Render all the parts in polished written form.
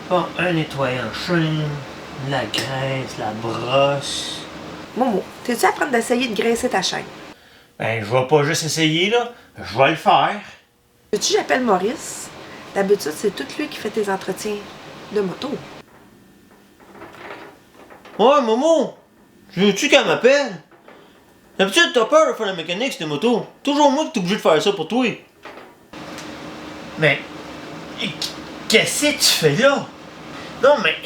Bon, un nettoyant en chaîne, la graisse, la brosse. Momo, t'es-tu à prendre d'essayer de graisser ta chaîne? Ben, je vais pas juste essayer, là. Je vais le faire. Veux-tu que j'appelle Maurice? D'habitude, c'est tout lui qui fait tes entretiens de moto. Ouais, Momo! Veux-tu qu'elle m'appelle? D'habitude, t'as peur de faire la mécanique, cette moto. Toujours moi qui t'es obligé de faire ça pour toi. Mais... Qu'est-ce que tu fais là? Non, mais...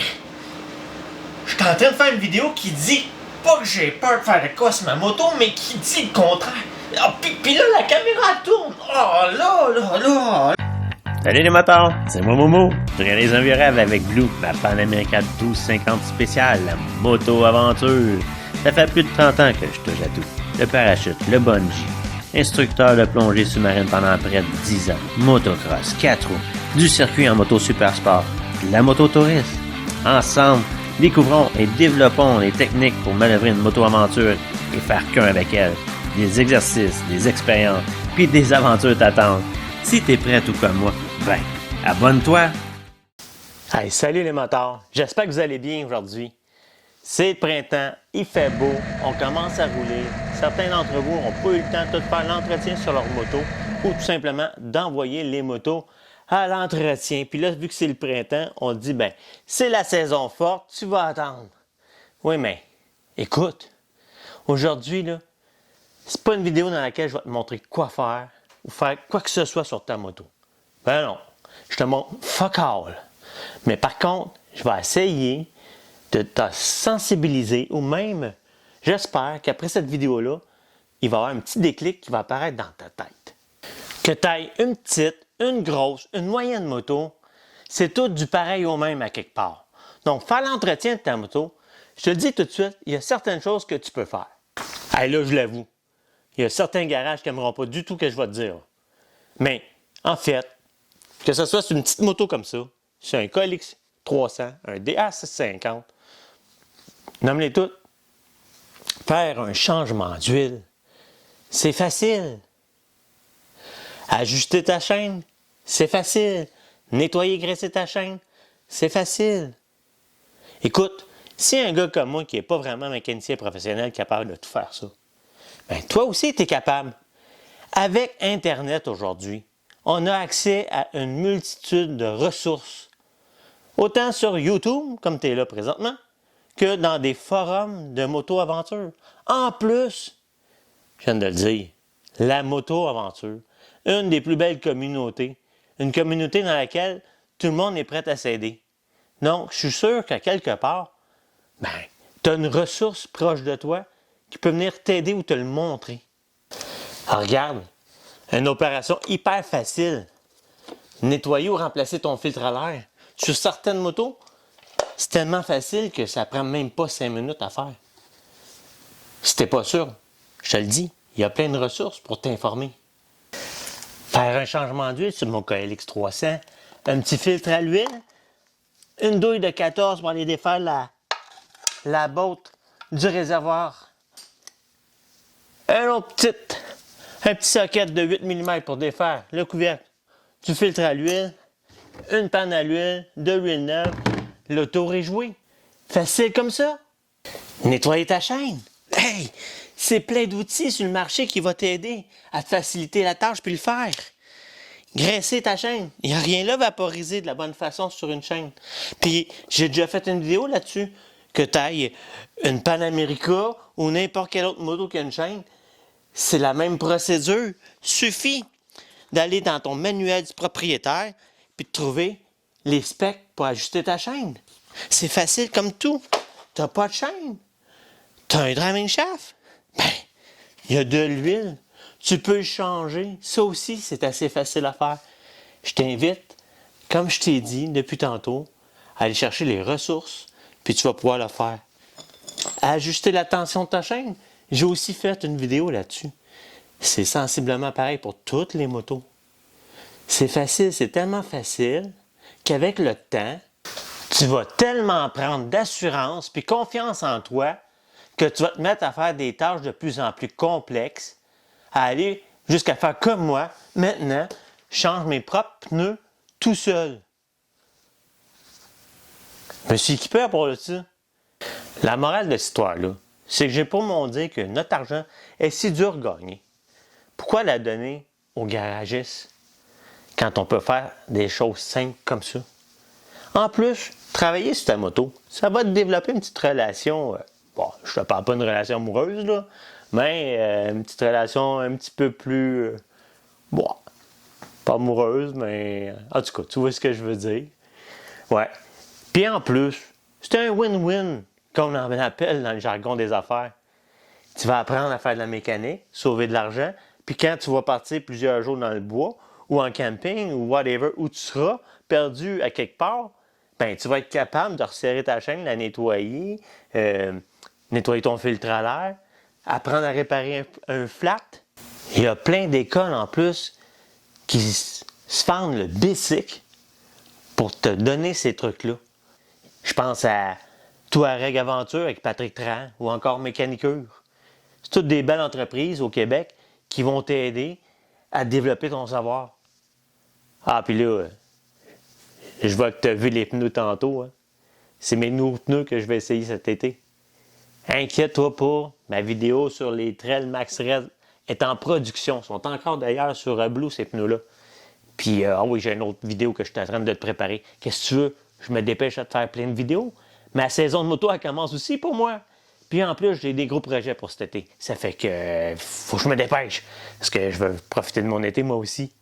Je suis en train de faire une vidéo qui dit... Pas que j'ai peur de faire de quoi sur ma moto, mais qui dit le contraire. Ah, pis là, la caméra tourne. Oh là. Salut les motards, c'est moi Momo. Je réalise un virage avec Blue, ma Pan America 1250 spéciale, la moto aventure. Ça fait plus de 30 ans que je touche à tout. Le parachute, le bungee, instructeur de plongée sous-marine pendant près de 10 ans, motocross, 4 roues, du circuit en moto super sport, de la moto touriste. Ensemble, découvrons et développons les techniques pour manœuvrer une moto-aventure et faire qu'un avec elle. Des exercices, des expériences, puis des aventures t'attendent. Si t'es prêt tout comme moi, ben, abonne-toi! Hey, salut les motards! J'espère que vous allez bien aujourd'hui. C'est le printemps, il fait beau, on commence à rouler. Certains d'entre vous n'ont pas eu le temps de tout faire l'entretien sur leur moto ou tout simplement d'envoyer les motos à l'entretien. Puis là, vu que c'est le printemps, on dit, ben, c'est la saison forte, tu vas attendre. Oui, mais, écoute, aujourd'hui, là, c'est pas une vidéo dans laquelle je vais te montrer quoi faire ou faire quoi que ce soit sur ta moto. Ben non, je te montre fuck all. Mais par contre, je vais essayer de te sensibiliser ou même, j'espère qu'après cette vidéo-là, il va y avoir un petit déclic qui va apparaître dans ta tête. Que tu ailles une petite, une grosse, une moyenne moto, c'est tout du pareil au même à quelque part. Donc, faire l'entretien de ta moto, je te le dis tout de suite, il y a certaines choses que tu peux faire. Hey, là, je l'avoue, il y a certains garages qui n'aimeront pas du tout que je vais te dire. Mais, en fait, que ce soit sur une petite moto comme ça, sur un KLX 300, un DA650, nomme-les toutes. Faire un changement d'huile, c'est facile. Ajuster ta chaîne, c'est facile. Nettoyer, graisser ta chaîne, c'est facile. Écoute, si un gars comme moi qui n'est pas vraiment mécanicien professionnel capable de tout faire ça, ben toi aussi tu es capable. Avec Internet aujourd'hui, on a accès à une multitude de ressources, autant sur YouTube, comme tu es là présentement, que dans des forums de moto-aventure. En plus, je viens de le dire, la moto-aventure, une des plus belles communautés, une communauté dans laquelle tout le monde est prêt à s'aider. Donc, je suis sûr qu'à quelque part, ben, tu as une ressource proche de toi qui peut venir t'aider ou te le montrer. Alors, regarde, une opération hyper facile. Nettoyer ou remplacer ton filtre à l'air. Sur certaines motos, c'est tellement facile que ça prend même pas 5 minutes à faire. Si t'es pas sûr, je te le dis, il y a plein de ressources pour t'informer. Faire un changement d'huile sur mon KLX 300, un petit filtre à l'huile, une douille de 14 pour aller défaire la botte du réservoir, un petit socket de 8 mm pour défaire le couvercle du filtre à l'huile, une panne à l'huile, de l'huile neuve, le tour est joué. Facile comme ça. Nettoyer ta chaîne. Hey, c'est plein d'outils sur le marché qui vont t'aider à te faciliter la tâche puis le faire. Graisser ta chaîne. Il n'y a rien là vaporiser de la bonne façon sur une chaîne. Puis j'ai déjà fait une vidéo là-dessus. Que tu ailles une Pan America ou n'importe quelle autre moto qui a une chaîne, c'est la même procédure. Suffit d'aller dans ton manuel du propriétaire puis de trouver les specs pour ajuster ta chaîne. C'est facile comme tout. Tu n'as pas de chaîne. Tu as un driving shaft. Ben, il y a de l'huile. Tu peux le changer. Ça aussi, c'est assez facile à faire. Je t'invite, comme je t'ai dit depuis tantôt, à aller chercher les ressources, puis tu vas pouvoir le faire. Ajuster la tension de ta chaîne. J'ai aussi fait une vidéo là-dessus. C'est sensiblement pareil pour toutes les motos. C'est facile, c'est tellement facile qu'avec le temps, tu vas tellement prendre d'assurance puis confiance en toi que tu vas te mettre à faire des tâches de plus en plus complexes, à aller jusqu'à faire comme moi. Maintenant, je change mes propres pneus tout seul. me suis équipé à part de ça. La morale de cette histoire-là, c'est que j'ai pour mon dire que notre argent est si dur à gagner. Pourquoi la donner aux garagistes quand on peut faire des choses simples comme ça? En plus, travailler sur ta moto, ça va te développer une petite relation. Bon, je te parle pas d'une relation amoureuse, là, mais une petite relation un petit peu plus. Bon, pas amoureuse, mais en tout cas, tu vois ce que je veux dire. Ouais. Puis en plus, c'est un win-win, comme on en appelle dans le jargon des affaires. Tu vas apprendre à faire de la mécanique, sauver de l'argent, puis quand tu vas partir plusieurs jours dans le bois, ou en camping, ou whatever, où tu seras perdu à quelque part, ben tu vas être capable de resserrer ta chaîne, la nettoyer, nettoyer ton filtre à l'air, apprendre à réparer un flat. Il y a plein d'écoles en plus qui se fendent le basic pour te donner ces trucs-là. Je pense à Touareg Aventure avec Patrick Tran ou encore Mécanicure. C'est toutes des belles entreprises au Québec qui vont t'aider à développer ton savoir. Ah, puis là, je vois que tu as vu les pneus tantôt. Hein? C'est mes nouveaux pneus que je vais essayer cet été. Inquiète-toi pas, ma vidéo sur les Trail Max Red est en production. Ils sont encore d'ailleurs sur Blue, ces pneus-là. Puis, ah oui, j'ai une autre vidéo que je suis en train de te préparer. Qu'est-ce que tu veux? Je me dépêche à te faire plein de vidéos. Ma saison de moto, elle commence aussi pour moi. Puis en plus, j'ai des gros projets pour cet été. Ça fait que faut que je me dépêche. Parce que je veux profiter de mon été, moi aussi.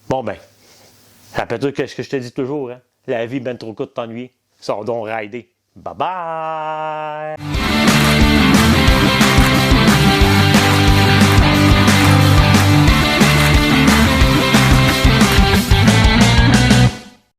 Bon ben, rappelle-toi que ce que je te dis toujours, hein? La vie est ben trop courte de t'ennuyer. Sors donc rider. Bye bye!